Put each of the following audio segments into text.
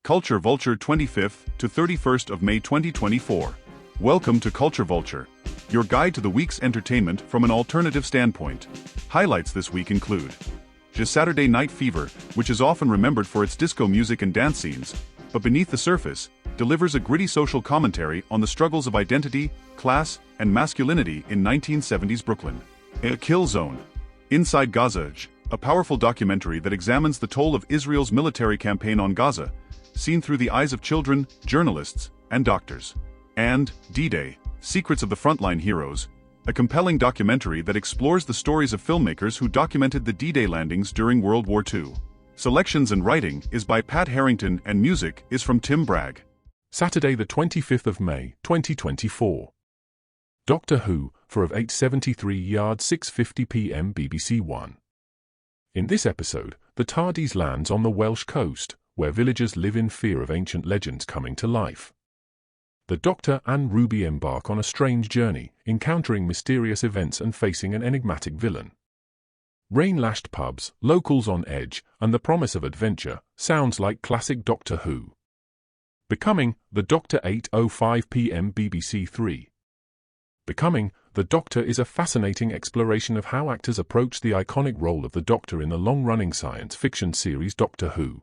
Culture Vulture 25th to 31st of May 2024. Welcome to Culture Vulture, your guide to the week's entertainment from an alternative standpoint. Highlights this week include Saturday Night Fever, which is often remembered for its disco music and dance scenes, but beneath the surface, delivers a gritty social commentary on the struggles of identity, class, and masculinity in 1970s Brooklyn. A Kill Zone, Inside Gaza, a powerful documentary that examines the toll of Israel's military campaign on Gaza, seen through the eyes of children, journalists, and doctors. And D-Day, Secrets of the Frontline Heroes, a compelling documentary that explores the stories of filmmakers who documented the D-Day landings during World War II. Selections and writing is by Pat Harrington and music is from Tim Bragg. Saturday the 25th of May, 2024. Doctor Who, for of 8:73 yards 6:50 p.m. BBC One. In this episode, the TARDIS lands on the Welsh coast, where villagers live in fear of ancient legends coming to life. The Doctor and Ruby embark on a strange journey, encountering mysterious events and facing an enigmatic villain. Rain-lashed pubs, locals on edge, and the promise of adventure sounds like classic Doctor Who. Becoming the Doctor 8:05 p.m. BBC Three. Becoming the Doctor is a fascinating exploration of how actors approach the iconic role of the Doctor in the long-running science fiction series Doctor Who.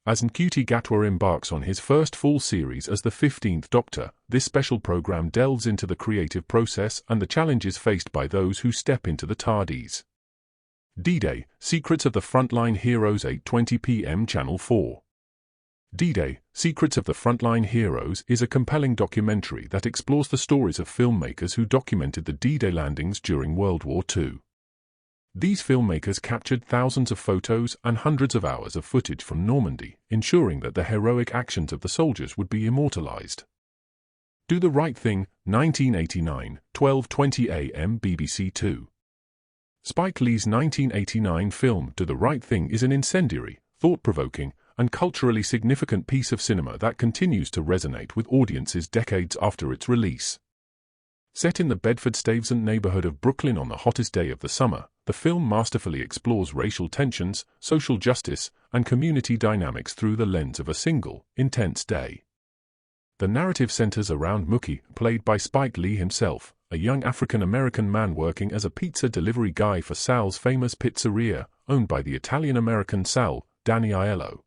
As Ncuti Gatwa embarks on his first full series as the 15th Doctor, this special program delves into the creative process and the challenges faced by those who step into the TARDIS. D-Day, Secrets of the Frontline Heroes 8:20 p.m. Channel 4. D-Day, Secrets of the Frontline Heroes is a compelling documentary that explores the stories of filmmakers who documented the D-Day landings during World War II. These filmmakers captured thousands of photos and hundreds of hours of footage from Normandy, ensuring that the heroic actions of the soldiers would be immortalized. Do the Right Thing, 1989, 12:20 a.m. BBC Two. Spike Lee's 1989 film Do the Right Thing is an incendiary, thought-provoking, and culturally significant piece of cinema that continues to resonate with audiences decades after its release. Set in the Bedford-Stuyvesant neighborhood of Brooklyn on the hottest day of the summer, the film masterfully explores racial tensions, social justice, and community dynamics through the lens of a single, intense day. The narrative centers around Mookie, played by Spike Lee himself, a young African-American man working as a pizza delivery guy for Sal's famous pizzeria, owned by the Italian-American Sal, Danny Aiello.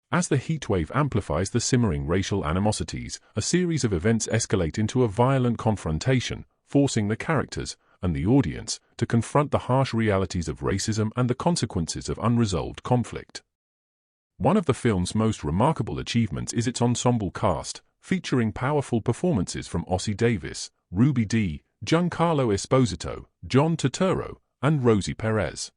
As the heatwave amplifies the simmering racial animosities, a series of events escalate into a violent confrontation, forcing the characters and the audience to confront the harsh realities of racism and the consequences of unresolved conflict. One of the film's most remarkable achievements is its ensemble cast, featuring powerful performances from Ossie Davis, Ruby Dee, Giancarlo Esposito, John Turturro, and Rosie Perez.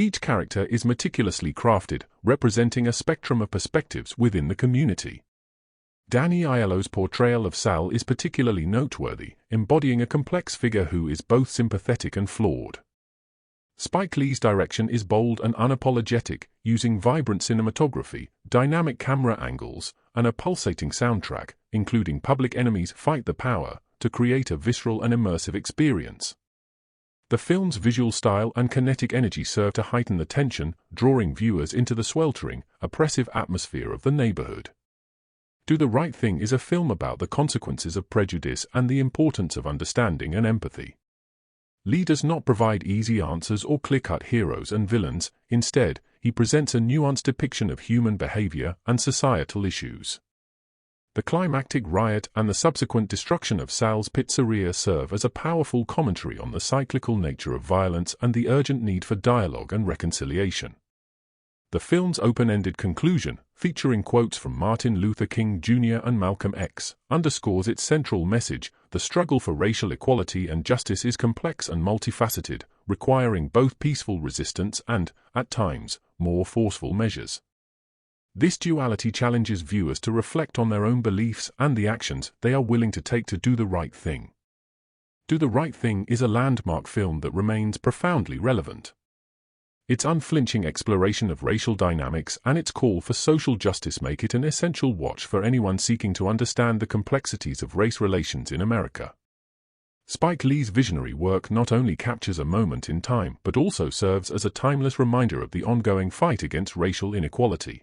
Each character is meticulously crafted, representing a spectrum of perspectives within the community. Danny Aiello's portrayal of Sal is particularly noteworthy, embodying a complex figure who is both sympathetic and flawed. Spike Lee's direction is bold and unapologetic, using vibrant cinematography, dynamic camera angles, and a pulsating soundtrack, including Public Enemy's Fight the Power, to create a visceral and immersive experience. The film's visual style and kinetic energy serve to heighten the tension, drawing viewers into the sweltering, oppressive atmosphere of the neighborhood. Do the Right Thing is a film about the consequences of prejudice and the importance of understanding and empathy. Lee does not provide easy answers or clear-cut heroes and villains. Instead, he presents a nuanced depiction of human behavior and societal issues. The climactic riot and the subsequent destruction of Sal's pizzeria serve as a powerful commentary on the cyclical nature of violence and the urgent need for dialogue and reconciliation. The film's open-ended conclusion, featuring quotes from Martin Luther King Jr. and Malcolm X, underscores its central message: the struggle for racial equality and justice is complex and multifaceted, requiring both peaceful resistance and, at times, more forceful measures. This duality challenges viewers to reflect on their own beliefs and the actions they are willing to take to do the right thing. Do the Right Thing is a landmark film that remains profoundly relevant. Its unflinching exploration of racial dynamics and its call for social justice make it an essential watch for anyone seeking to understand the complexities of race relations in America. Spike Lee's visionary work not only captures a moment in time but also serves as a timeless reminder of the ongoing fight against racial inequality.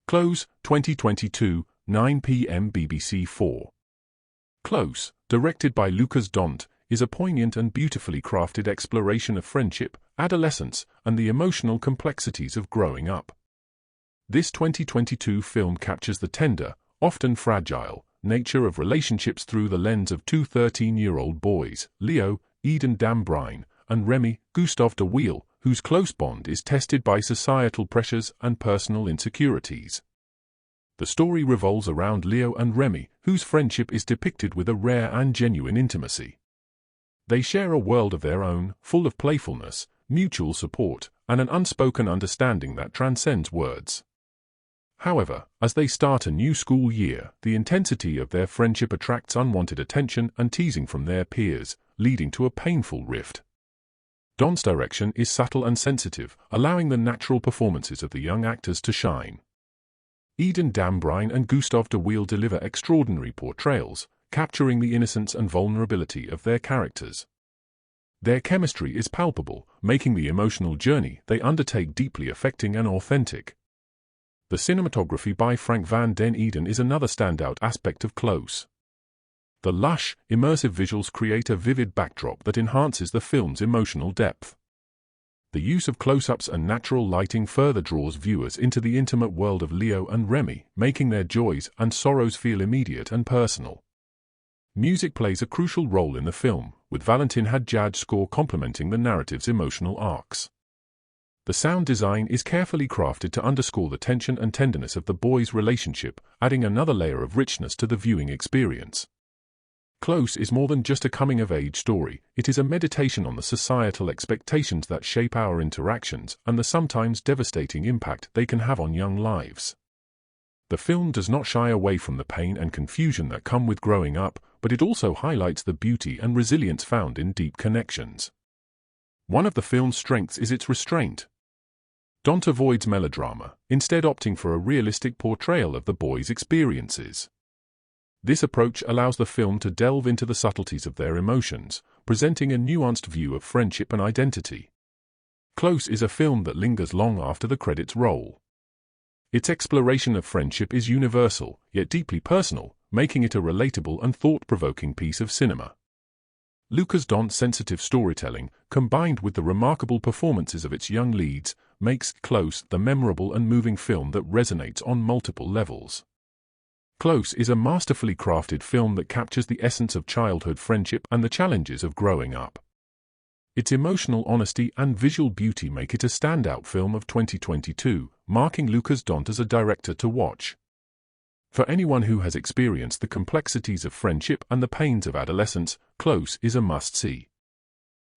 Close, 2022, 9 p.m. BBC 4. Close, directed by Lucas Dont, is a poignant and beautifully crafted exploration of friendship, adolescence, and the emotional complexities of growing up. This 2022 film captures the tender, often fragile, nature of relationships through the lens of two 13-year-old boys, Leo, Eden Dambrine, and Remy, Gustave de Wheal, whose close bond is tested by societal pressures and personal insecurities. The story revolves around Leo and Remy, whose friendship is depicted with a rare and genuine intimacy. They share a world of their own, full of playfulness, mutual support, and an unspoken understanding that transcends words. However, as they start a new school year, the intensity of their friendship attracts unwanted attention and teasing from their peers, leading to a painful rift. Dont's direction is subtle and sensitive, allowing the natural performances of the young actors to shine. Eden Dambrine and Gustave de Wheal deliver extraordinary portrayals, capturing the innocence and vulnerability of their characters. Their chemistry is palpable, making the emotional journey they undertake deeply affecting and authentic. The cinematography by Frank van den Eden is another standout aspect of Close. The lush, immersive visuals create a vivid backdrop that enhances the film's emotional depth. The use of close-ups and natural lighting further draws viewers into the intimate world of Leo and Remy, making their joys and sorrows feel immediate and personal. Music plays a crucial role in the film, with Valentin Hadjad's score complementing the narrative's emotional arcs. The sound design is carefully crafted to underscore the tension and tenderness of the boys' relationship, adding another layer of richness to the viewing experience. Close is more than just a coming-of-age story, it is a meditation on the societal expectations that shape our interactions and the sometimes devastating impact they can have on young lives. The film does not shy away from the pain and confusion that come with growing up, but it also highlights the beauty and resilience found in deep connections. One of the film's strengths is its restraint. Dont avoids melodrama, instead opting for a realistic portrayal of the boys' experiences. This approach allows the film to delve into the subtleties of their emotions, presenting a nuanced view of friendship and identity. Close is a film that lingers long after the credits roll. Its exploration of friendship is universal, yet deeply personal, making it a relatable and thought-provoking piece of cinema. Lucas Dont's sensitive storytelling, combined with the remarkable performances of its young leads, makes Close the memorable and moving film that resonates on multiple levels. Close is a masterfully crafted film that captures the essence of childhood friendship and the challenges of growing up. Its emotional honesty and visual beauty make it a standout film of 2022, marking Lucas Dont as a director to watch. For anyone who has experienced the complexities of friendship and the pains of adolescence, Close is a must-see.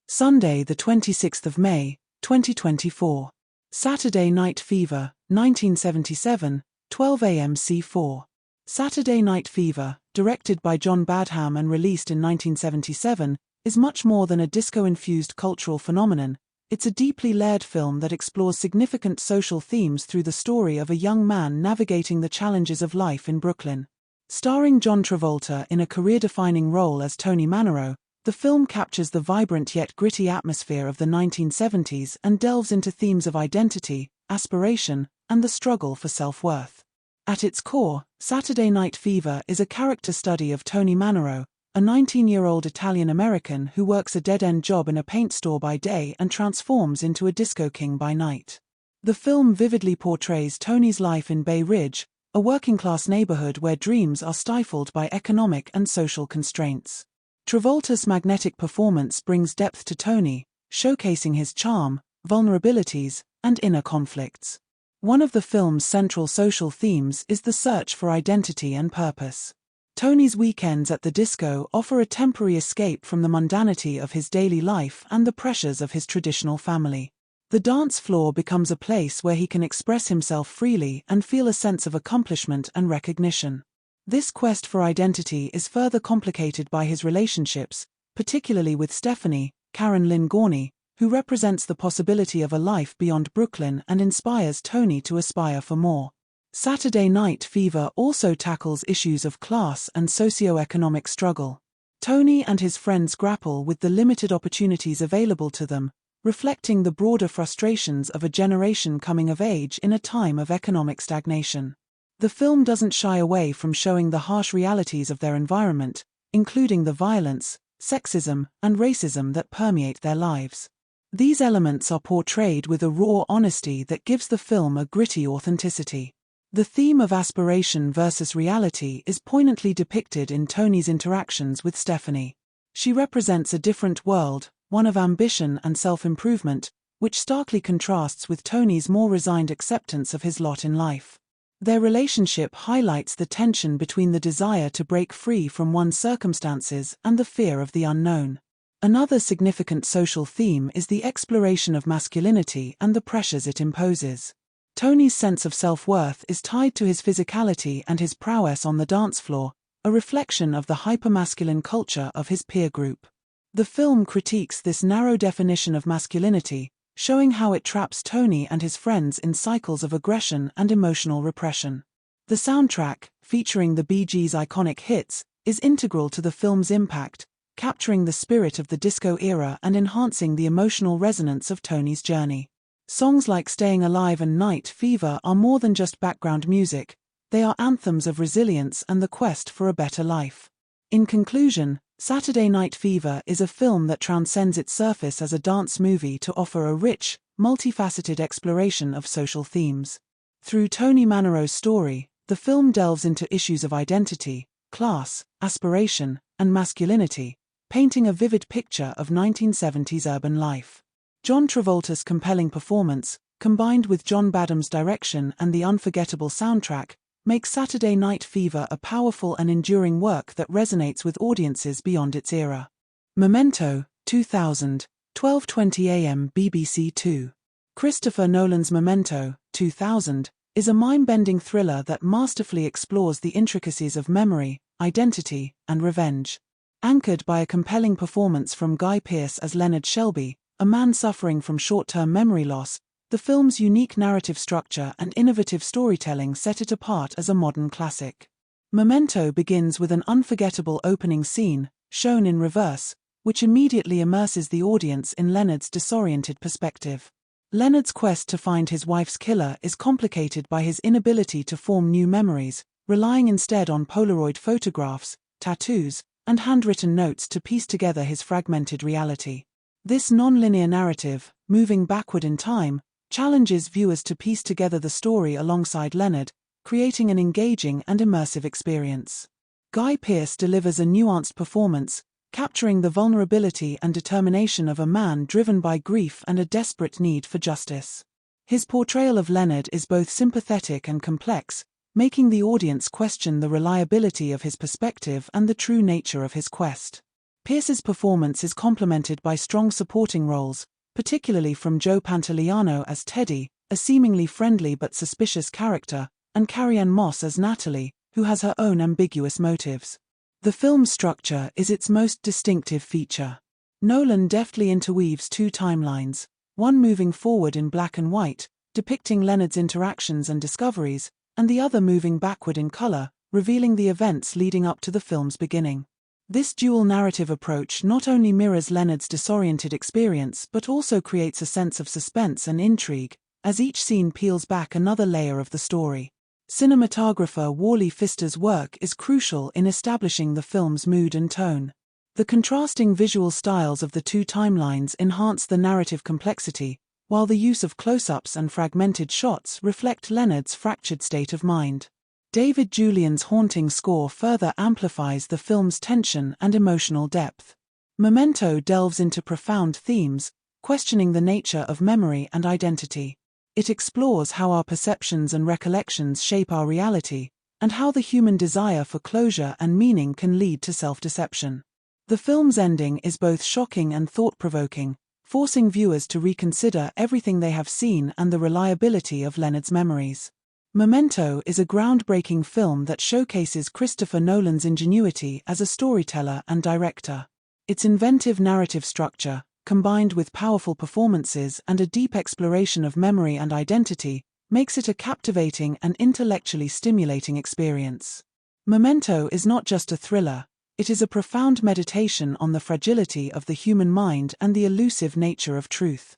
Sunday, the 26th of May, 2024. Saturday Night Fever, 1977, 12 a.m. C4. Saturday Night Fever, directed by John Badham and released in 1977, is much more than a disco-infused cultural phenomenon. It's a deeply layered film that explores significant social themes through the story of a young man navigating the challenges of life in Brooklyn. Starring John Travolta in a career-defining role as Tony Manero, the film captures the vibrant yet gritty atmosphere of the 1970s and delves into themes of identity, aspiration, and the struggle for self-worth. At its core, Saturday Night Fever is a character study of Tony Manero, a 19-year-old Italian-American who works a dead-end job in a paint store by day and transforms into a disco king by night. The film vividly portrays Tony's life in Bay Ridge, a working-class neighborhood where dreams are stifled by economic and social constraints. Travolta's magnetic performance brings depth to Tony, showcasing his charm, vulnerabilities, and inner conflicts. One of the film's central social themes is the search for identity and purpose. Tony's weekends at the disco offer a temporary escape from the mundanity of his daily life and the pressures of his traditional family. The dance floor becomes a place where he can express himself freely and feel a sense of accomplishment and recognition. This quest for identity is further complicated by his relationships, particularly with Stephanie, Karen Lynn Gorney, who represents the possibility of a life beyond Brooklyn and inspires Tony to aspire for more. Saturday Night Fever also tackles issues of class and socio-economic struggle. Tony and his friends grapple with the limited opportunities available to them, reflecting the broader frustrations of a generation coming of age in a time of economic stagnation. The film doesn't shy away from showing the harsh realities of their environment, including the violence, sexism, and racism that permeate their lives. These elements are portrayed with a raw honesty that gives the film a gritty authenticity. The theme of aspiration versus reality is poignantly depicted in Tony's interactions with Stephanie. She represents a different world, one of ambition and self-improvement, which starkly contrasts with Tony's more resigned acceptance of his lot in life. Their relationship highlights the tension between the desire to break free from one's circumstances and the fear of the unknown. Another significant social theme is the exploration of masculinity and the pressures it imposes. Tony's sense of self-worth is tied to his physicality and his prowess on the dance floor, a reflection of the hypermasculine culture of his peer group. The film critiques this narrow definition of masculinity, showing how it traps Tony and his friends in cycles of aggression and emotional repression. The soundtrack, featuring the Bee Gees' iconic hits, is integral to the film's impact, capturing the spirit of the disco era and enhancing the emotional resonance of Tony's journey. Songs like Staying Alive and Night Fever are more than just background music, they are anthems of resilience and the quest for a better life. In conclusion, Saturday Night Fever is a film that transcends its surface as a dance movie to offer a rich, multifaceted exploration of social themes. Through Tony Manero's story, the film delves into issues of identity, class, aspiration, and masculinity, painting a vivid picture of 1970s urban life. John Travolta's compelling performance, combined with John Badham's direction and the unforgettable soundtrack, makes Saturday Night Fever a powerful and enduring work that resonates with audiences beyond its era. Memento, 2000, 12:20 a.m. BBC Two. Christopher Nolan's Memento, 2000, is a mind-bending thriller that masterfully explores the intricacies of memory, identity, and revenge. Anchored by a compelling performance from Guy Pearce as Leonard Shelby, a man suffering from short-term memory loss, the film's unique narrative structure and innovative storytelling set it apart as a modern classic. Memento begins with an unforgettable opening scene, shown in reverse, which immediately immerses the audience in Leonard's disoriented perspective. Leonard's quest to find his wife's killer is complicated by his inability to form new memories, relying instead on Polaroid photographs, tattoos, and handwritten notes to piece together his fragmented reality. This non-linear narrative, moving backward in time, challenges viewers to piece together the story alongside Leonard, creating an engaging and immersive experience. Guy Pearce delivers a nuanced performance, capturing the vulnerability and determination of a man driven by grief and a desperate need for justice. His portrayal of Leonard is both sympathetic and complex, making the audience question the reliability of his perspective and the true nature of his quest. Pearce's performance is complemented by strong supporting roles, particularly from Joe Pantoliano as Teddy, a seemingly friendly but suspicious character, and Carrie-Anne Moss as Natalie, who has her own ambiguous motives. The film's structure is its most distinctive feature. Nolan deftly interweaves two timelines, one moving forward in black and white, depicting Leonard's interactions and discoveries, and the other moving backward in color, revealing the events leading up to the film's beginning. This dual narrative approach not only mirrors Leonard's disoriented experience but also creates a sense of suspense and intrigue, as each scene peels back another layer of the story. Cinematographer Wally Pfister's work is crucial in establishing the film's mood and tone. The contrasting visual styles of the two timelines enhance the narrative complexity, while the use of close-ups and fragmented shots reflect Leonard's fractured state of mind. David Julian's haunting score further amplifies the film's tension and emotional depth. Memento delves into profound themes, questioning the nature of memory and identity. It explores how our perceptions and recollections shape our reality, and how the human desire for closure and meaning can lead to self-deception. The film's ending is both shocking and thought-provoking, forcing viewers to reconsider everything they have seen and the reliability of Leonard's memories. Memento is a groundbreaking film that showcases Christopher Nolan's ingenuity as a storyteller and director. Its inventive narrative structure, combined with powerful performances and a deep exploration of memory and identity, makes it a captivating and intellectually stimulating experience. Memento is not just a thriller, it is a profound meditation on the fragility of the human mind and the elusive nature of truth.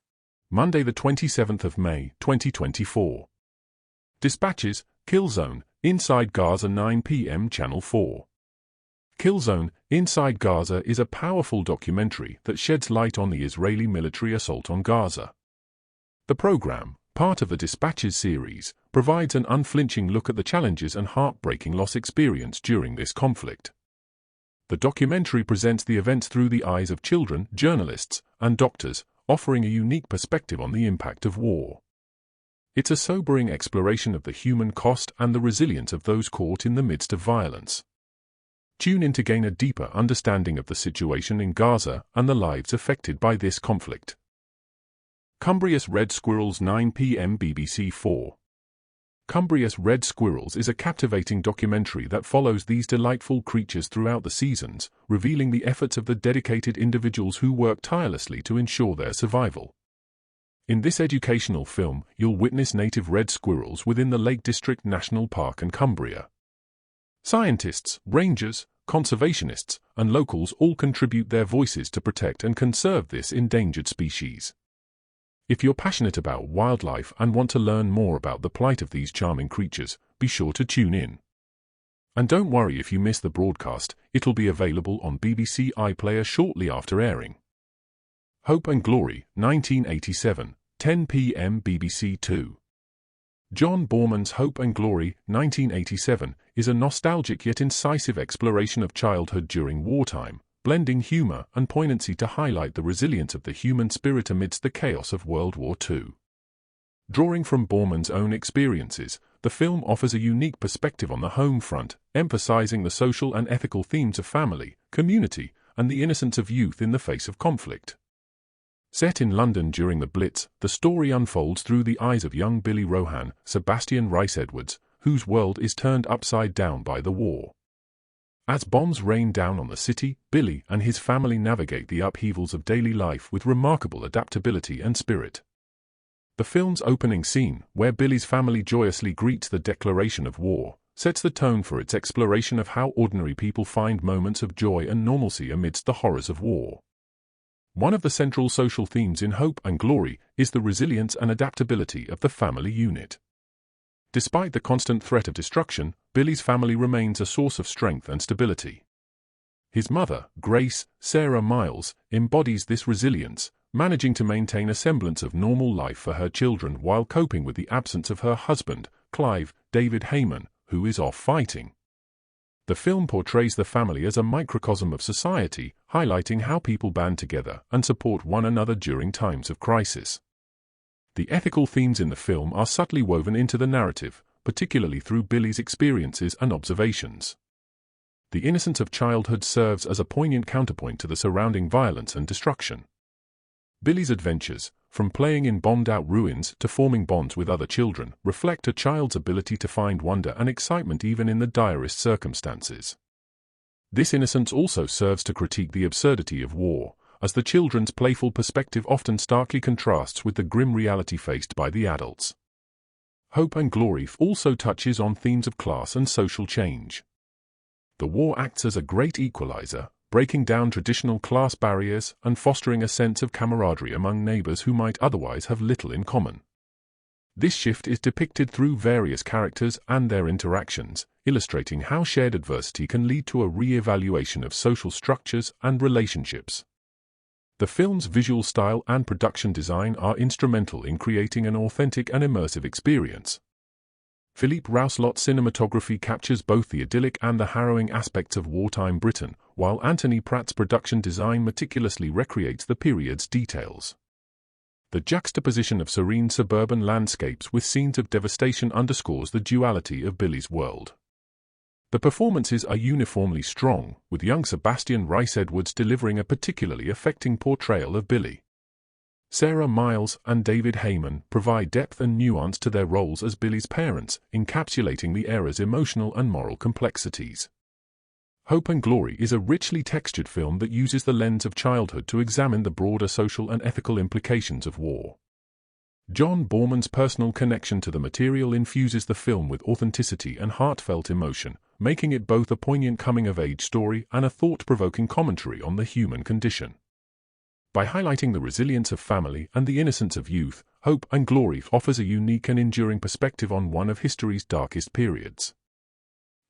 Monday the 27th of May, 2024. Dispatches, Killzone, Inside Gaza 9 p.m. Channel 4. Killzone, Inside Gaza is a powerful documentary that sheds light on the Israeli military assault on Gaza. The program, part of the Dispatches series, provides an unflinching look at the challenges and heartbreaking loss experienced during this conflict. The documentary presents the events through the eyes of children, journalists, and doctors, offering a unique perspective on the impact of war. It's a sobering exploration of the human cost and the resilience of those caught in the midst of violence. Tune in to gain a deeper understanding of the situation in Gaza and the lives affected by this conflict. Cumbrious Red Squirrels 9 p.m. BBC 4. Cumbrious Red Squirrels is a captivating documentary that follows these delightful creatures throughout the seasons, revealing the efforts of the dedicated individuals who work tirelessly to ensure their survival. In this educational film, you'll witness native red squirrels within the Lake District National Park in Cumbria. Scientists, rangers, conservationists, and locals all contribute their voices to protect and conserve this endangered species. If you're passionate about wildlife and want to learn more about the plight of these charming creatures, be sure to tune in. And don't worry if you miss the broadcast, it'll be available on BBC iPlayer shortly after airing. Hope and Glory, 1987, 10 p.m. BBC 2. John Borman's Hope and Glory, 1987, is a nostalgic yet incisive exploration of childhood during wartime, blending humor and poignancy to highlight the resilience of the human spirit amidst the chaos of World War II. Drawing from Borman's own experiences, the film offers a unique perspective on the home front, emphasizing the social and ethical themes of family, community, and the innocence of youth in the face of conflict. Set in London during the Blitz, the story unfolds through the eyes of young Billy Rohan, Sebastian Rice-Edwards, whose world is turned upside down by the war. As bombs rain down on the city, Billy and his family navigate the upheavals of daily life with remarkable adaptability and spirit. The film's opening scene, where Billy's family joyously greets the declaration of war, sets the tone for its exploration of how ordinary people find moments of joy and normalcy amidst the horrors of war. One of the central social themes in Hope and Glory is the resilience and adaptability of the family unit. Despite the constant threat of destruction, Billy's family remains a source of strength and stability. His mother, Grace, Sarah Miles, embodies this resilience, managing to maintain a semblance of normal life for her children while coping with the absence of her husband, Clive, David Heyman, who is off fighting. The film portrays the family as a microcosm of society, highlighting how people band together and support one another during times of crisis. The ethical themes in the film are subtly woven into the narrative, particularly through Billy's experiences and observations. The innocence of childhood serves as a poignant counterpoint to the surrounding violence and destruction. Billy's adventures, from playing in bombed-out ruins to forming bonds with other children, reflect a child's ability to find wonder and excitement even in the direst circumstances. This innocence also serves to critique the absurdity of war, as the children's playful perspective often starkly contrasts with the grim reality faced by the adults. Hope and Glory also touches on themes of class and social change. The war acts as a great equalizer, breaking down traditional class barriers and fostering a sense of camaraderie among neighbors who might otherwise have little in common. This shift is depicted through various characters and their interactions, illustrating how shared adversity can lead to a re-evaluation of social structures and relationships. The film's visual style and production design are instrumental in creating an authentic and immersive experience. Philippe Rouslot's cinematography captures both the idyllic and the harrowing aspects of wartime Britain, while Anthony Pratt's production design meticulously recreates the period's details. The juxtaposition of serene suburban landscapes with scenes of devastation underscores the duality of Billy's world. The performances are uniformly strong, with young Sebastian Rice-Edwards delivering a particularly affecting portrayal of Billy. Sarah Miles and David Heyman provide depth and nuance to their roles as Billy's parents, encapsulating the era's emotional and moral complexities. Hope and Glory is a richly textured film that uses the lens of childhood to examine the broader social and ethical implications of war. John Borman's personal connection to the material infuses the film with authenticity and heartfelt emotion, making it both a poignant coming-of-age story and a thought-provoking commentary on the human condition. By highlighting the resilience of family and the innocence of youth, Hope and Glory offers a unique and enduring perspective on one of history's darkest periods.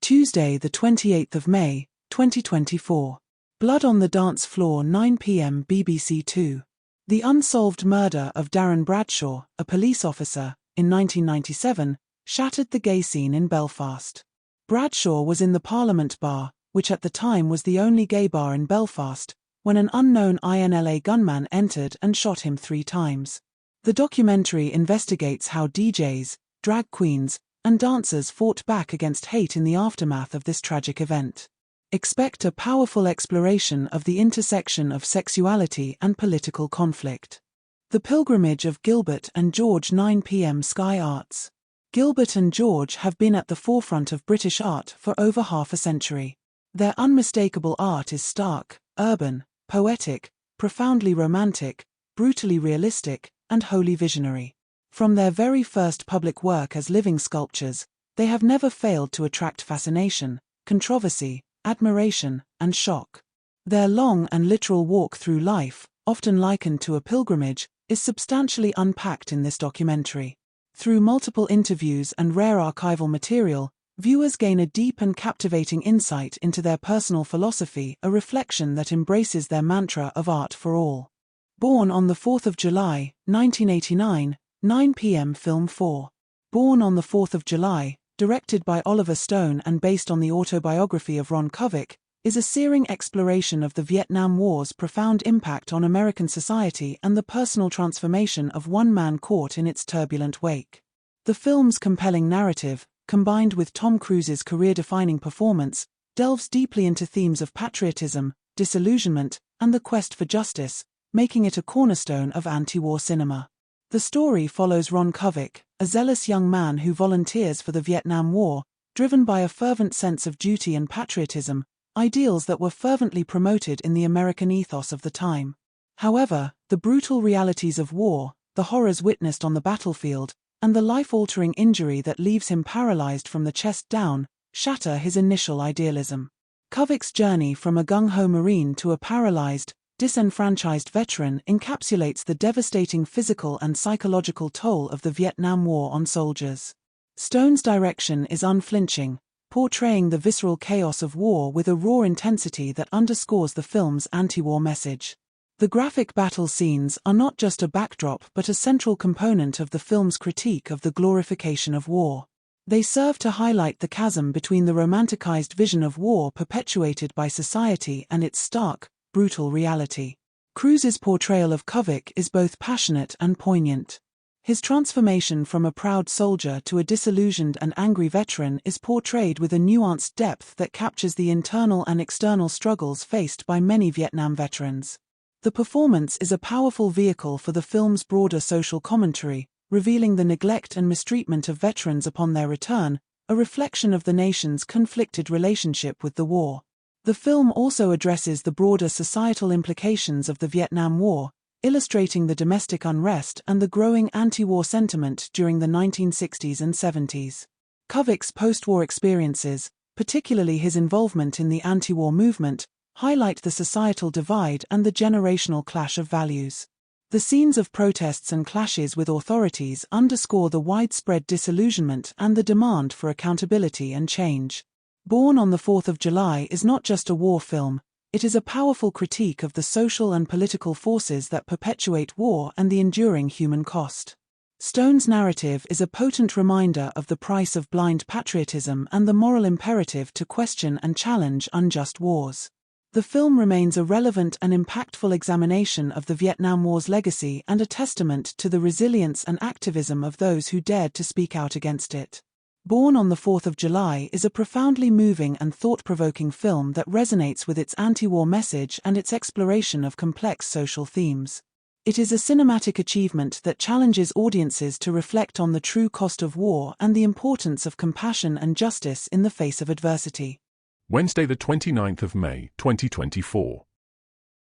Tuesday, the 28th of May, 2024. Blood on the Dance Floor, 9 p.m. BBC Two. The unsolved murder of Darren Bradshaw, a police officer, in 1997, shattered the gay scene in Belfast. Bradshaw was in the Parliament Bar, which at the time was the only gay bar in Belfast, when an unknown INLA gunman entered and shot him 3 times. The documentary investigates how DJs, drag queens, and dancers fought back against hate in the aftermath of this tragic event. Expect a powerful exploration of the intersection of sexuality and political conflict. The Pilgrimage of Gilbert and George, 9 p.m. Sky Arts. Gilbert and George have been at the forefront of British art for over half a century. Their unmistakable art is stark, urban, poetic, profoundly romantic, brutally realistic, and wholly visionary. From their very first public work as living sculptures, they have never failed to attract fascination, controversy, admiration, and shock. Their long and literal walk through life, often likened to a pilgrimage, is substantially unpacked in this documentary. Through multiple interviews and rare archival material, viewers gain a deep and captivating insight into their personal philosophy, a reflection that embraces their mantra of art for all. Born on the 4th of July, 1989, 9 p.m. Film 4. Born on the 4th of July, directed by Oliver Stone and based on the autobiography of Ron Kovic, is a searing exploration of the Vietnam War's profound impact on American society and the personal transformation of one man caught in its turbulent wake. The film's compelling narrative, combined with Tom Cruise's career-defining performance, delves deeply into themes of patriotism, disillusionment, and the quest for justice, making it a cornerstone of anti-war cinema. The story follows Ron Kovic, a zealous young man who volunteers for the Vietnam War, driven by a fervent sense of duty and patriotism, ideals that were fervently promoted in the American ethos of the time. However, the brutal realities of war, the horrors witnessed on the battlefield, and the life-altering injury that leaves him paralyzed from the chest down, shatter his initial idealism. Kovic's journey from a gung-ho Marine to a paralyzed, disenfranchised veteran encapsulates the devastating physical and psychological toll of the Vietnam War on soldiers. Stone's direction is unflinching, portraying the visceral chaos of war with a raw intensity that underscores the film's anti-war message. The graphic battle scenes are not just a backdrop but a central component of the film's critique of the glorification of war. They serve to highlight the chasm between the romanticized vision of war perpetuated by society and its stark, brutal reality. Cruise's portrayal of Kovic is both passionate and poignant. His transformation from a proud soldier to a disillusioned and angry veteran is portrayed with a nuanced depth that captures the internal and external struggles faced by many Vietnam veterans. The performance is a powerful vehicle for the film's broader social commentary, revealing the neglect and mistreatment of veterans upon their return, a reflection of the nation's conflicted relationship with the war. The film also addresses the broader societal implications of the Vietnam War, illustrating the domestic unrest and the growing anti-war sentiment during the 1960s and 70s. Kovic's post-war experiences, particularly his involvement in the anti-war movement, highlight the societal divide and the generational clash of values. The scenes of protests and clashes with authorities underscore the widespread disillusionment and the demand for accountability and change. Born on the 4th of July is not just a war film, it is a powerful critique of the social and political forces that perpetuate war and the enduring human cost. Stone's narrative is a potent reminder of the price of blind patriotism and the moral imperative to question and challenge unjust wars. The film remains a relevant and impactful examination of the Vietnam War's legacy and a testament to the resilience and activism of those who dared to speak out against it. Born on the 4th of July is a profoundly moving and thought-provoking film that resonates with its anti-war message and its exploration of complex social themes. It is a cinematic achievement that challenges audiences to reflect on the true cost of war and the importance of compassion and justice in the face of adversity. Wednesday, the 29th of May, 2024.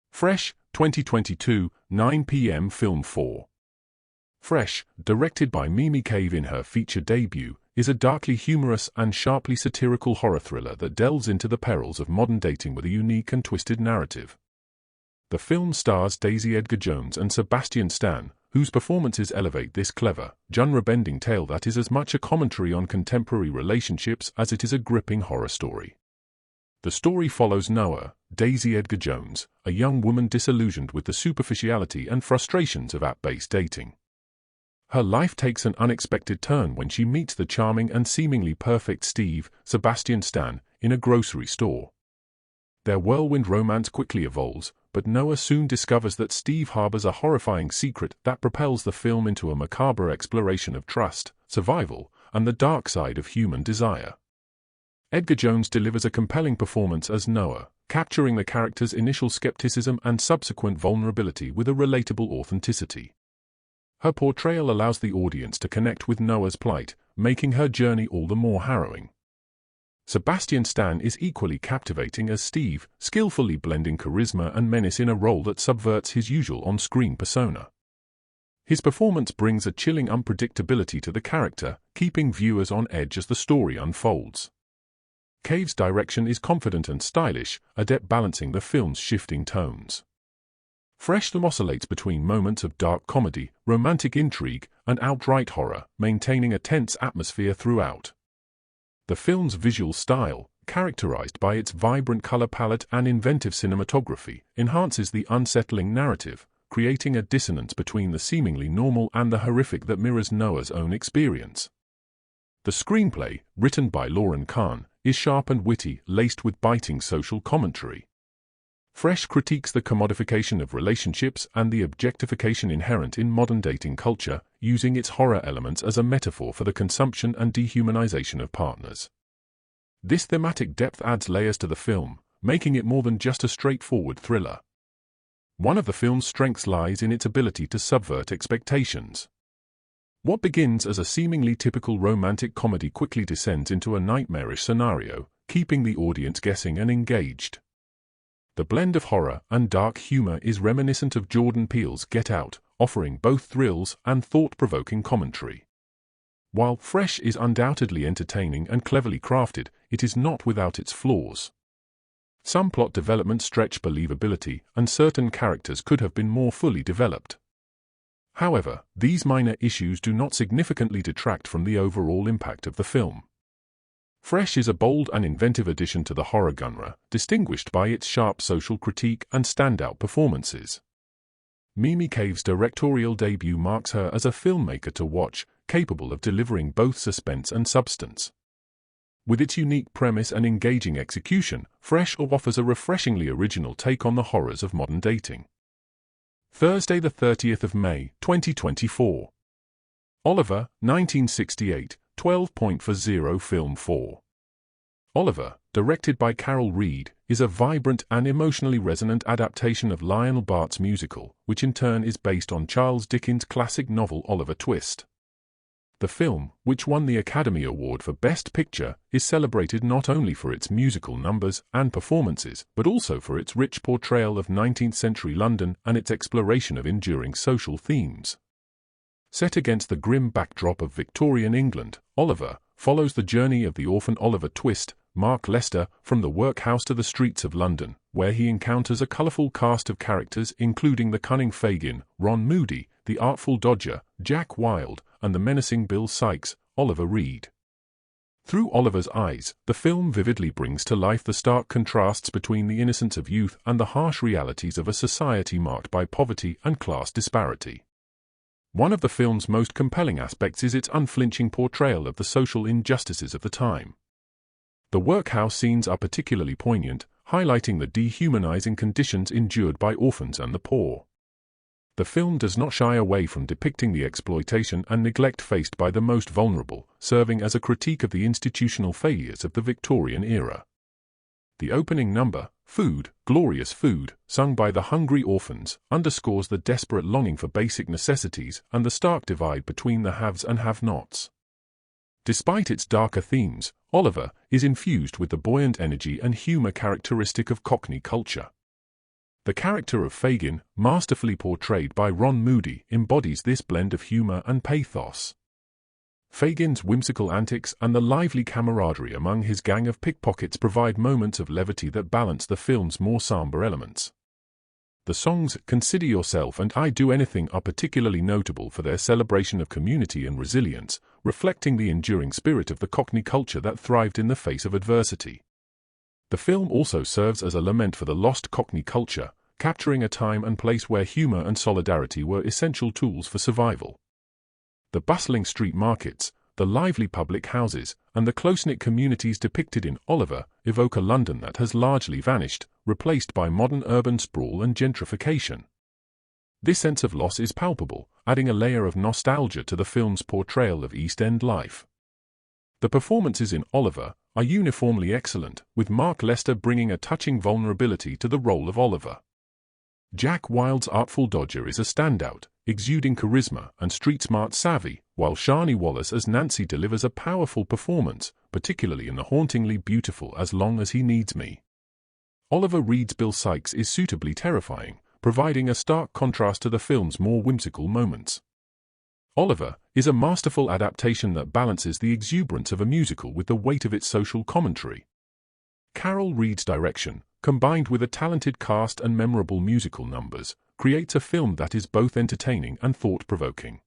Fresh, 2022, 9 p.m. Film 4. Fresh, directed by Mimi Cave in her feature debut, is a darkly humorous and sharply satirical horror thriller that delves into the perils of modern dating with a unique and twisted narrative. The film stars Daisy Edgar Jones and Sebastian Stan, whose performances elevate this clever, genre-bending tale that is as much a commentary on contemporary relationships as it is a gripping horror story. The story follows Noah, Daisy Edgar Jones, a young woman disillusioned with the superficiality and frustrations of app-based dating. Her life takes an unexpected turn when she meets the charming and seemingly perfect Sebastian Stan, in a grocery store. Their whirlwind romance quickly evolves, but Noah soon discovers that Steve harbors a horrifying secret that propels the film into a macabre exploration of trust, survival, and the dark side of human desire. Edgar Jones delivers a compelling performance as Noah, capturing the character's initial skepticism and subsequent vulnerability with a relatable authenticity. Her portrayal allows the audience to connect with Noah's plight, making her journey all the more harrowing. Sebastian Stan is equally captivating as Steve, skillfully blending charisma and menace in a role that subverts his usual on-screen persona. His performance brings a chilling unpredictability to the character, keeping viewers on edge as the story unfolds. Cave's direction is confident and stylish, adept balancing the film's shifting tones. Fresh oscillates between moments of dark comedy, romantic intrigue, and outright horror, maintaining a tense atmosphere throughout. The film's visual style, characterized by its vibrant color palette and inventive cinematography, enhances the unsettling narrative, creating a dissonance between the seemingly normal and the horrific that mirrors Noah's own experience. The screenplay, written by Lauren Kahn, is sharp and witty, laced with biting social commentary. Fresh critiques the commodification of relationships and the objectification inherent in modern dating culture, using its horror elements as a metaphor for the consumption and dehumanization of partners. This thematic depth adds layers to the film, making it more than just a straightforward thriller. One of the film's strengths lies in its ability to subvert expectations. What begins as a seemingly typical romantic comedy quickly descends into a nightmarish scenario, keeping the audience guessing and engaged. The blend of horror and dark humor is reminiscent of Jordan Peele's Get Out, offering both thrills and thought-provoking commentary. While Fresh is undoubtedly entertaining and cleverly crafted, it is not without its flaws. Some plot developments stretch believability, and certain characters could have been more fully developed. However, these minor issues do not significantly detract from the overall impact of the film. Fresh is a bold and inventive addition to the horror genre, distinguished by its sharp social critique and standout performances. Mimi Cave's directorial debut marks her as a filmmaker to watch, capable of delivering both suspense and substance. With its unique premise and engaging execution, Fresh offers a refreshingly original take on the horrors of modern dating. Thursday, the 30th of May, 2024. Oliver, 1968, 12.40 Film 4. Oliver, directed by Carol Reed, is a vibrant and emotionally resonant adaptation of Lionel Bart's musical, which in turn is based on Charles Dickens' classic novel Oliver Twist. The film, which won the Academy Award for Best Picture, is celebrated not only for its musical numbers and performances, but also for its rich portrayal of 19th-century London and its exploration of enduring social themes. Set against the grim backdrop of Victorian England, Oliver follows the journey of the orphan Oliver Twist, Mark Lester, from the workhouse to the streets of London, where he encounters a colourful cast of characters including the cunning Fagin, Ron Moody, the artful Dodger, Jack Wilde, and the menacing Bill Sikes, Oliver Reed. Through Oliver's eyes, the film vividly brings to life the stark contrasts between the innocence of youth and the harsh realities of a society marked by poverty and class disparity. One of the film's most compelling aspects is its unflinching portrayal of the social injustices of the time. The workhouse scenes are particularly poignant, highlighting the dehumanizing conditions endured by orphans and the poor. The film does not shy away from depicting the exploitation and neglect faced by the most vulnerable, serving as a critique of the institutional failures of the Victorian era. The opening number, Food, Glorious Food, sung by the Hungry Orphans, underscores the desperate longing for basic necessities and the stark divide between the haves and have-nots. Despite its darker themes, Oliver is infused with the buoyant energy and humor characteristic of Cockney culture. The character of Fagin, masterfully portrayed by Ron Moody, embodies this blend of humor and pathos. Fagin's whimsical antics and the lively camaraderie among his gang of pickpockets provide moments of levity that balance the film's more somber elements. The songs Consider Yourself and I Do Anything are particularly notable for their celebration of community and resilience, reflecting the enduring spirit of the Cockney culture that thrived in the face of adversity. The film also serves as a lament for the lost Cockney culture, capturing a time and place where humour and solidarity were essential tools for survival. The bustling street markets, the lively public houses, and the close-knit communities depicted in Oliver evoke a London that has largely vanished, replaced by modern urban sprawl and gentrification. This sense of loss is palpable, adding a layer of nostalgia to the film's portrayal of East End life. The performances in Oliver are uniformly excellent, with Mark Lester bringing a touching vulnerability to the role of Oliver. Jack Wilde's artful Dodger is a standout, exuding charisma and street-smart savvy, while Shani Wallace as Nancy delivers a powerful performance, particularly in the hauntingly beautiful As Long as He Needs Me. Oliver Reed's Bill Sikes is suitably terrifying, providing a stark contrast to the film's more whimsical moments. Oliver is a masterful adaptation that balances the exuberance of a musical with the weight of its social commentary. Carol Reed's direction, combined with a talented cast and memorable musical numbers, creates a film that is both entertaining and thought-provoking.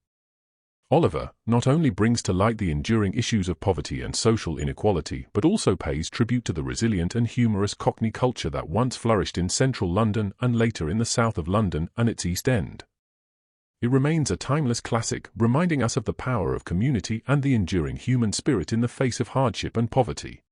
Oliver not only brings to light the enduring issues of poverty and social inequality but also pays tribute to the resilient and humorous Cockney culture that once flourished in central London and later in the south of London and its East End. It remains a timeless classic, reminding us of the power of community and the enduring human spirit in the face of hardship and poverty.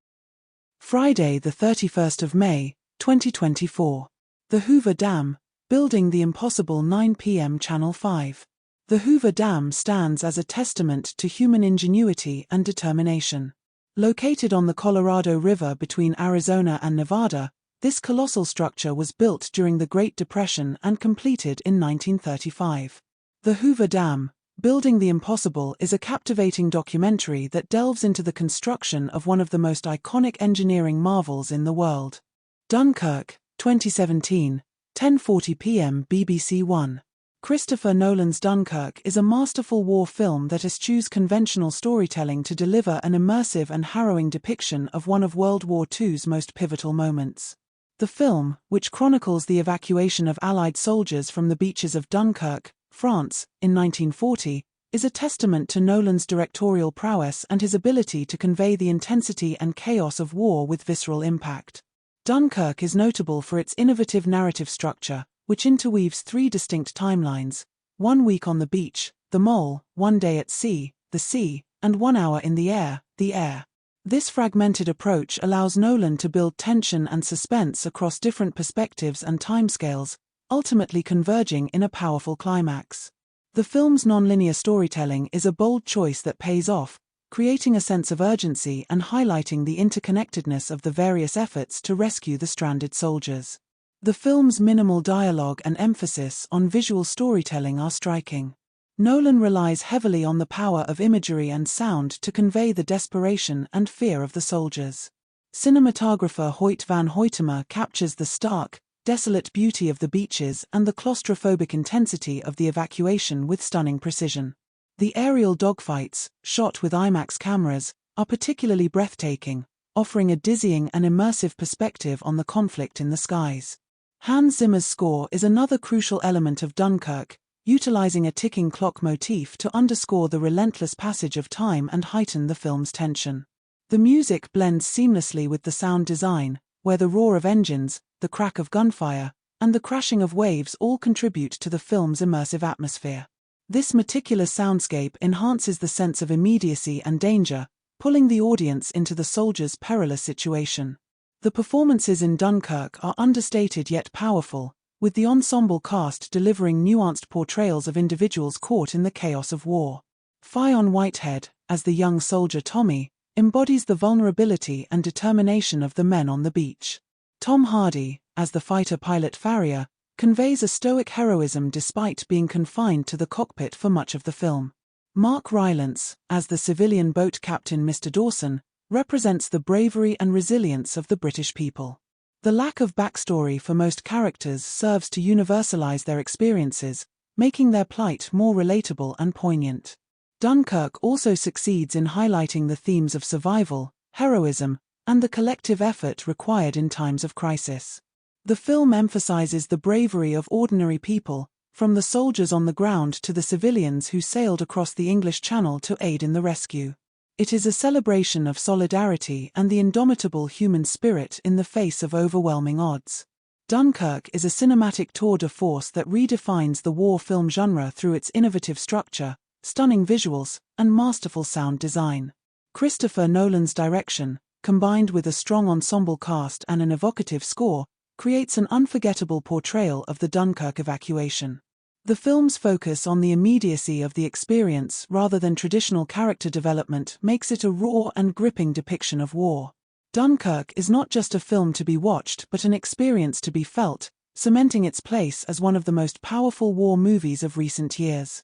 Friday, the 31st of May, 2024. The Hoover Dam, Building the Impossible, 9 p.m. Channel 5. The Hoover Dam stands as a testament to human ingenuity and determination. Located on the Colorado River between Arizona and Nevada, this colossal structure was built during the Great Depression and completed in 1935. The Hoover Dam, Building the Impossible is a captivating documentary that delves into the construction of one of the most iconic engineering marvels in the world. Dunkirk, 2017, 10:40 p.m. BBC One. Christopher Nolan's Dunkirk is a masterful war film that eschews conventional storytelling to deliver an immersive and harrowing depiction of one of World War II's most pivotal moments. The film, which chronicles the evacuation of Allied soldiers from the beaches of Dunkirk, France, in 1940, is a testament to Nolan's directorial prowess and his ability to convey the intensity and chaos of war with visceral impact. Dunkirk is notable for its innovative narrative structure, which interweaves three distinct timelines: 1 week on the beach, the mole; 1 day at sea, the sea; and 1 hour in the air, the air. This fragmented approach allows Nolan to build tension and suspense across different perspectives and timescales, ultimately converging in a powerful climax. The film's non-linear storytelling is a bold choice that pays off, creating a sense of urgency and highlighting the interconnectedness of the various efforts to rescue the stranded soldiers. The film's minimal dialogue and emphasis on visual storytelling are striking. Nolan relies heavily on the power of imagery and sound to convey the desperation and fear of the soldiers. Cinematographer Hoyt van Hoytema captures the stark, desolate beauty of the beaches and the claustrophobic intensity of the evacuation with stunning precision. The aerial dogfights, shot with IMAX cameras, are particularly breathtaking, offering a dizzying and immersive perspective on the conflict in the skies. Hans Zimmer's score is another crucial element of Dunkirk, utilizing a ticking clock motif to underscore the relentless passage of time and heighten the film's tension. The music blends seamlessly with the sound design, where the roar of engines, the crack of gunfire, and the crashing of waves all contribute to the film's immersive atmosphere. This meticulous soundscape enhances the sense of immediacy and danger, pulling the audience into the soldiers' perilous situation. The performances in Dunkirk are understated yet powerful, with the ensemble cast delivering nuanced portrayals of individuals caught in the chaos of war. Fionn Whitehead, as the young soldier Tommy, embodies the vulnerability and determination of the men on the beach. Tom Hardy, as the fighter pilot Farrier, conveys a stoic heroism despite being confined to the cockpit for much of the film. Mark Rylance, as the civilian boat captain Mr. Dawson, represents the bravery and resilience of the British people. The lack of backstory for most characters serves to universalize their experiences, making their plight more relatable and poignant. Dunkirk also succeeds in highlighting the themes of survival, heroism, and the collective effort required in times of crisis. The film emphasizes the bravery of ordinary people, from the soldiers on the ground to the civilians who sailed across the English Channel to aid in the rescue. It is a celebration of solidarity and the indomitable human spirit in the face of overwhelming odds. Dunkirk is a cinematic tour de force that redefines the war film genre through its innovative structure, stunning visuals, and masterful sound design. Christopher Nolan's direction, combined with a strong ensemble cast and an evocative score, creates an unforgettable portrayal of the Dunkirk evacuation. The film's focus on the immediacy of the experience rather than traditional character development makes it a raw and gripping depiction of war. Dunkirk is not just a film to be watched but an experience to be felt, cementing its place as one of the most powerful war movies of recent years.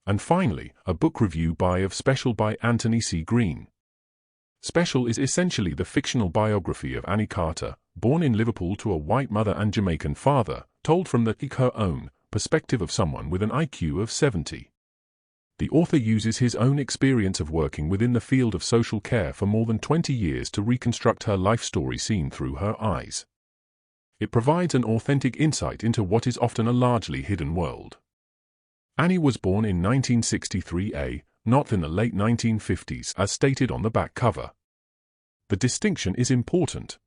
And finally, a book review of Special by Anthony C. Green. Special is essentially the fictional biography of Annie Carter, born in Liverpool to a white mother and Jamaican father, told from her own perspective of someone with an IQ of 70. The author uses his own experience of working within the field of social care for more than 20 years to reconstruct her life story seen through her eyes. It provides an authentic insight into what is often a largely hidden world. Annie was born in 1963, not in the late 1950s as stated on the back cover. The distinction is important.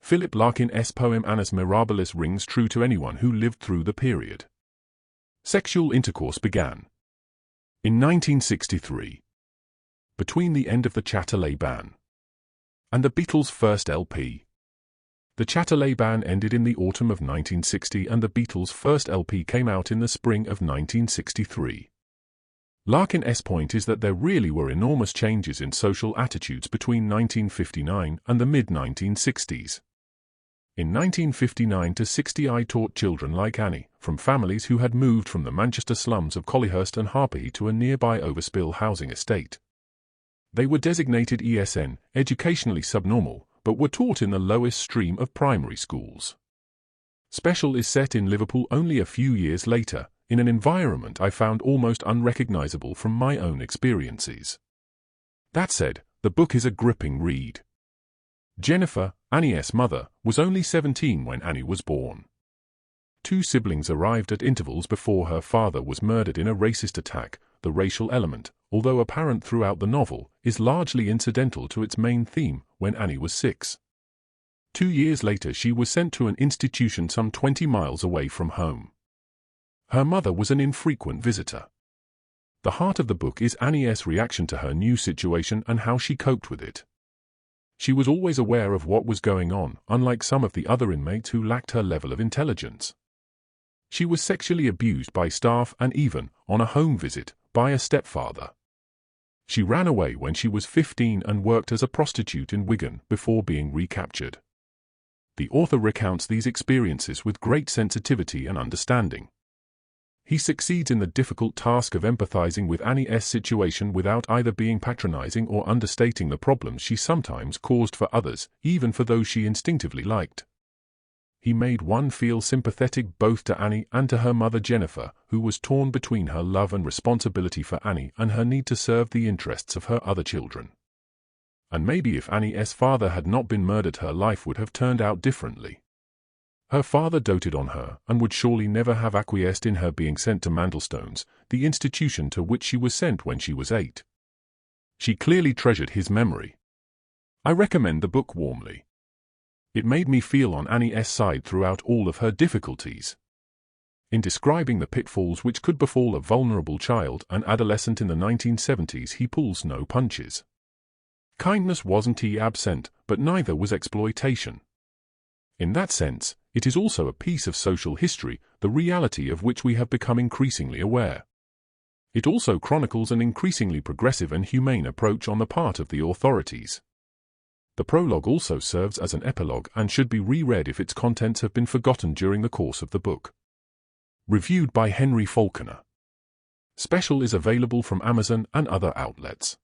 Philip Larkin's poem Annus Mirabilis rings true to anyone who lived through the period. Sexual intercourse began in 1963, between the end of the Châtelet ban and the Beatles' first LP. The Châtelet ban ended in the autumn of 1960 and the Beatles' first LP came out in the spring of 1963. Larkin's point is that there really were enormous changes in social attitudes between 1959 and the mid-1960s. In 1959 to 60 I taught children like Annie, from families who had moved from the Manchester slums of Collyhurst and Harpurhey to a nearby Overspill housing estate. They were designated ESN, educationally subnormal, but were taught in the lowest stream of primary schools. Special is set in Liverpool only a few years later, in an environment I found almost unrecognizable from my own experiences. That said, the book is a gripping read. Jennifer, Annie's mother, was only 17 when Annie was born. Two siblings arrived at intervals before her father was murdered in a racist attack. The racial element, although apparent throughout the novel, is largely incidental to its main theme when Annie was 6. 2 years later she was sent to an institution some 20 miles away from home. Her mother was an infrequent visitor. The heart of the book is Annie's reaction to her new situation and how she coped with it. She was always aware of what was going on, unlike some of the other inmates who lacked her level of intelligence. She was sexually abused by staff and even, on a home visit, by a stepfather. She ran away when she was 15 and worked as a prostitute in Wigan before being recaptured. The author recounts these experiences with great sensitivity and understanding. He succeeds in the difficult task of empathizing with Annie's situation without either being patronizing or understating the problems she sometimes caused for others, even for those she instinctively liked. He made one feel sympathetic both to Annie and to her mother Jennifer, who was torn between her love and responsibility for Annie and her need to serve the interests of her other children. And maybe if Annie's father had not been murdered, her life would have turned out differently. Her father doted on her and would surely never have acquiesced in her being sent to Mandlestones, the institution to which she was sent when she was 8. She clearly treasured his memory. I recommend the book warmly. It made me feel on Annie's side throughout all of her difficulties. In describing the pitfalls which could befall a vulnerable child and adolescent in the 1970s, he pulls no punches. Kindness wasn't absent, but neither was exploitation. In that sense, it is also a piece of social history, the reality of which we have become increasingly aware. It also chronicles an increasingly progressive and humane approach on the part of the authorities. The prologue also serves as an epilogue and should be reread if its contents have been forgotten during the course of the book. Reviewed by Henry Falconer. Special is available from Amazon and other outlets.